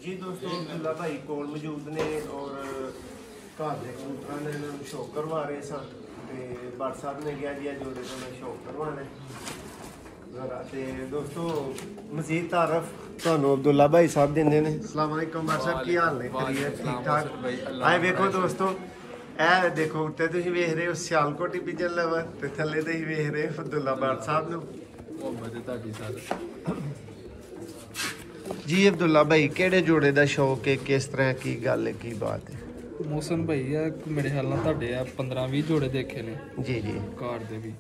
जी दोस्तों अब्दुल्ला भाई कोल मौजूद ने और घर के कबूतर ने इन्होंने शौक करवा रहे सन ते भट्ट साहब ने कहा जी जोड़े तो मैं शौक करवाने जरा ते दोस्तों मजीद तारफ ਤੁਹਾਨੂੰ अब्दुल्ला भाई साहब ਦਿੰਦੇ ਨੇ अस्सलाम वालेकुम भट्ट साहब ਕੀ ਹਾਲ ਨੇ ਕਰੀਏ ठीक ठाक ਆਏ ਵੇਖੋ ਦੋਸਤੋ ਇਹ ਦੇਖੋ ਉੱਤੇ ਤੁਸੀਂ ਵੇਖ ਰਹੇ ਹੋ ਸਿਆਲਕੋਟੀ ਪਿਜਨ ਲਵਰ ਤੇ ਥੱਲੇ ਤੁਸੀਂ ਵੇਖ ਰਹੇ ਹੋ ਅਬਦੁੱਲਾ ਭੱਟ ਸਾਹਿਬ ਨੂੰ ਮੁਹੱਬਤ ਹੈ ਤੁਹਾਡੀ ਸਰ जी अब्दुल्ला भाई केड़े जोड़े का शौक है किस तरह की गल है की बात है मौसम भाई मेरे ख्याल नाल तुहाडे 15-20 जोड़े देखे ने जी जी कार दे भी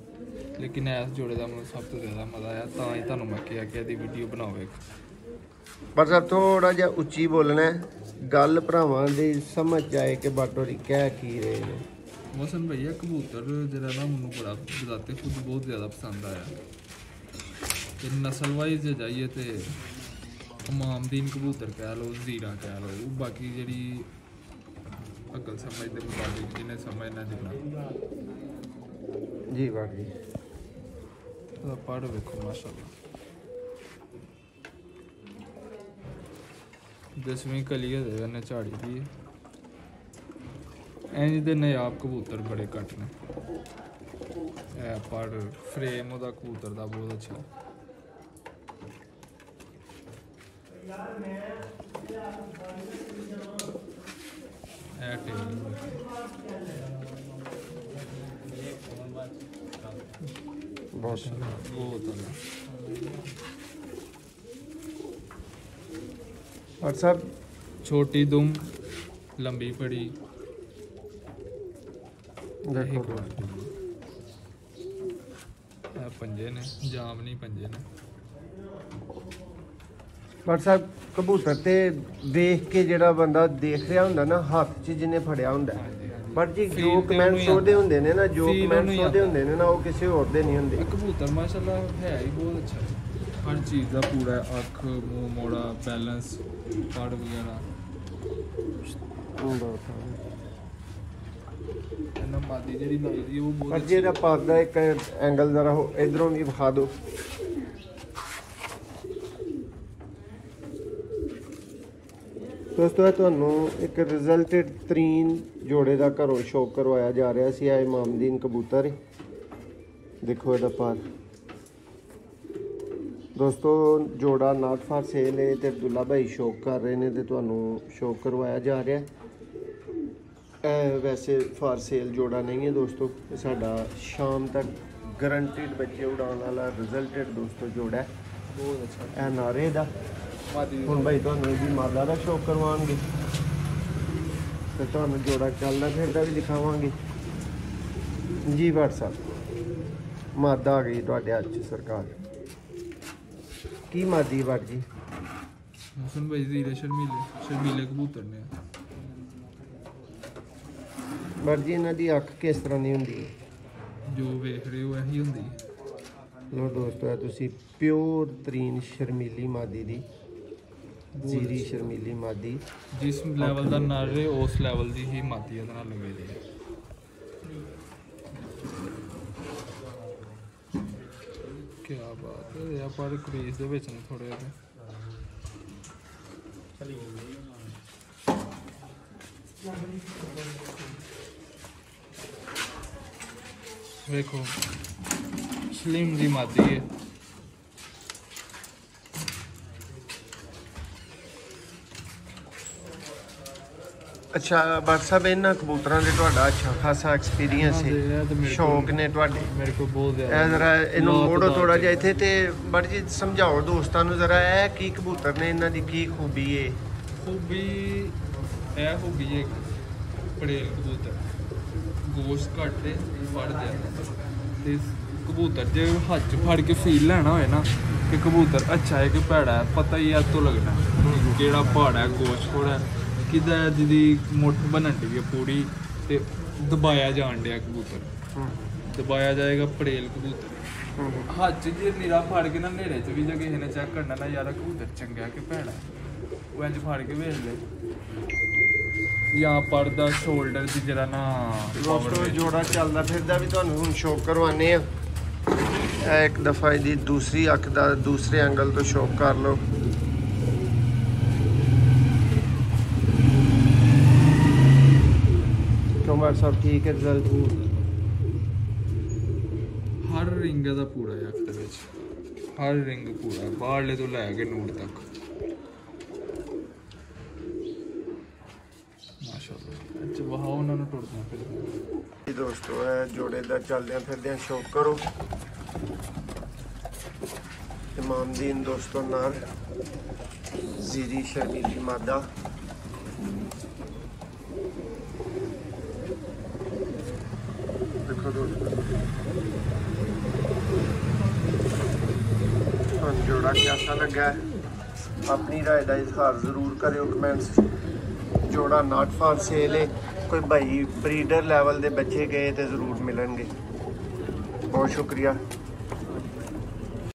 लेकिन इस जोड़े का मैं सब तो ज़्यादा मज़ा आया तां ही तुहानूं मैं कहा कि इहदी वीडियो बनाओ एक पर सब थोड़ा जिहा उच्ची बोलना है गल भरावां दी समझ आए कि बाटोरी कह की रहे हैं मौसम भैया कबूतर जरा ना मैनूं बड़ा बजाते खुद बहुत ज़्यादा पसंद आया ते नस्ल वाइज जाइए तो इमामदीन कबूतर कह लो जीरा कह लो बाकी जी अकल समझ के मुताबिक जिन्हें समझना जिन्ना जी बाकी पढ़ वेखो माशाल्लाह 10वीं कली ने झाड़ी दी इंज दे नायाब कबूतर बड़े घट ने पढ़ फ्रेम ओहदा कबूतर का बहुत अच्छा और सब छोटी दुम लंबी पड़ी पंजे ने जामनी पंजे ने पर साहब कबूतर ते देख के जेड़ा बंदा देख रहा हुंदा ना हाथ च जिन्हें फड़िया हुंदा पर जी जो कमेंट्स ओदे हुंदे ने ना जो कमेंट्स ओदे हुंदे ने ना वो किसी और दे नहीं हुंदे कबूतर माशाल्लाह है ही बहुत अच्छा हर चीज़ का पूरा अख मुंह मोड़ा बैलेंस पड़ वगैरह मादी जी लाई दी वो बहुत पर जेड़ा पाद दा एक एंगल जरा हो इधरों भी दिखा दो दोस्तों ਤੁਹਾਨੂੰ ਇੱਕ ਰਿਜ਼ਲਟਡ ਤਰੀਨ ਜੋੜੇ ਦਾ ਘਰੋਂ ਸ਼ੌਕ ਕਰਵਾਇਆ ਜਾ ਰਿਹਾ ਸੀ ਆ ਇਮਾਮਦੀਨ ਕਬੂਤਰ ਦੇਖੋ ਇਹਦਾ ਪਾਰ ਦੋਸਤੋ ਜੋੜਾ ਨਾਟ ਫਾਰ ਸੇਲ ਹੈ ਤੇ ਅਬਦੁੱਲਾ ਭਾਈ ਸ਼ੌਕ ਕਰ ਰਹੇ ਨੇ ਤੇ ਤੁਹਾਨੂੰ ਸ਼ੌਕ ਕਰਵਾਇਆ ਜਾ ਰਿਹਾ ਇਹ ਵੈਸੇ ਫਾਰ ਸੇਲ ਜੋੜਾ ਨਹੀਂ ਹੈ ਦੋਸਤੋ ਇਹ ਸਾਡਾ ਸ਼ਾਮ ਤੱਕ ਗਰੰਟਿਡ ਬੱਚੇ ਉਡਾਉਣ ਵਾਲਾ ਰਿਜ਼ਲਟਡ ਦੋਸਤੋ ਜੋੜਾ ਬਹੁਤ ਅੱਛਾ ਇਹ ਨਾਰੇ ਦਾ ਹੁਣ ਭਾਈ ਤੁਹਾਨੂੰ ਇਹਦੀ ਮਾਦਾ ਦਾ ਸ਼ੌਕ ਕਰਵਾਉਣਗੇ ਤੇ ਤੁਹਾਨੂੰ ਜੋੜਾ ਚੱਲਦਾ ਫਿਰਦਾ ਵੀ ਦਿਖਾਵਾਂਗੇ ਜੀ WhatsApp ਮਾਦਾ ਆ ਗਈ ਤੁਹਾਡੇ ਹੱਥ 'ਚ ਸਰਕਾਰ ਕੀ ਮਾਦੀ ਵੜ ਜੀ ਮੌਸਮ ਭਾਈ ਜ਼ੀਰੇ ਸ਼ਰਮੀਲੇ ਕਬੂਤਰ ਨੇ ਵੜ ਜੀ ਇਹਨਾਂ ਦੀ ਅੱਖ ਕਿਸ ਤਰ੍ਹਾਂ ਦੀ ਹੁੰਦੀ ਹੈ ਜੋ ਵੇਖ ਰਹੇ ਹੋ ਇਹੀ ਹੁੰਦੀ ਹੈ ਲੋ ਦੋਸਤੋ ਇਹ ਤੁਸੀਂ ਪਿਓਰ ਤਰੀਨ ਸ਼ਰਮੀਲੀ ਮਾਦੀ ਦੀ जीरी शर्मीली मादी जिस लेवल का नर है उस लेवल की ही मादी लगे दी है क्या बात है पर क्रेज दे विच ने थोड़े देखो स्लिम जी मादी है अच्छा भट्ट साहब इन्हां कबूतरां दे तुहाडा अच्छा खासा एक्सपीरियंस है शौक ने तुहाडे मेरे को बहुत ज़्यादा जरा इन्हू मोड़ो थोड़ा जिहा इत्थे ते बट जी समझाओ दोस्तां नूं जरा ए की कबूतर ने इन्हां दी की खूबी है खूबी है पड़ेल कबूतर गोश्त घट है फड़ जाता ते कबूतर जे हाथ च फड़ के फील लेना होए ना कि कबूतर अच्छा है कि भैड़ा है पता ही तो लगना केड़ा भाड़ा है गोश्त थोड़ा कि जी मुठ बनन डी है पूरी ते दबाया जान दिया कबूतर दबाया जाएगा पड़ेल कबूतर हाथ च जे नीरा फड़ के ना नेड़े च भी जो किसी ने चेक करना ना यार कबूतर चंगा कि भैड़ा वो इंज फड़ के वेख ले या पड़दा शोल्डर की जरा ना दोस्तों जोड़ा चलदा फिरदा भी तुहानूं हुण शौक करवाने आ एक दफ़ा इहदी दूसरी अख दा दूसरे एंगल तो शौक कर लो बार साहब ठीक है रिजल्ट हर रिंग दा पूरा है अख दे विच हर रिंग पूरा बाहरले तो लैके नूर तक माशाअल्लाह अच्छा वहां उन्होंने टुरना फिर दोस्तों है जोड़े दा चलदे फिरदे शौक करो इमामदीन दोस्तों नाल जीरी शर्मीली मादा देखो दोस्तों जोड़ा कैसा लगा है अपनी राय का इजहार जरूर करो कमेंट्स जोड़ा नॉट फॉर सेल है कोई भाई ब्रीडर लैवल के बच्चे गए तो जरूर मिलेंगे बहुत शुक्रिया।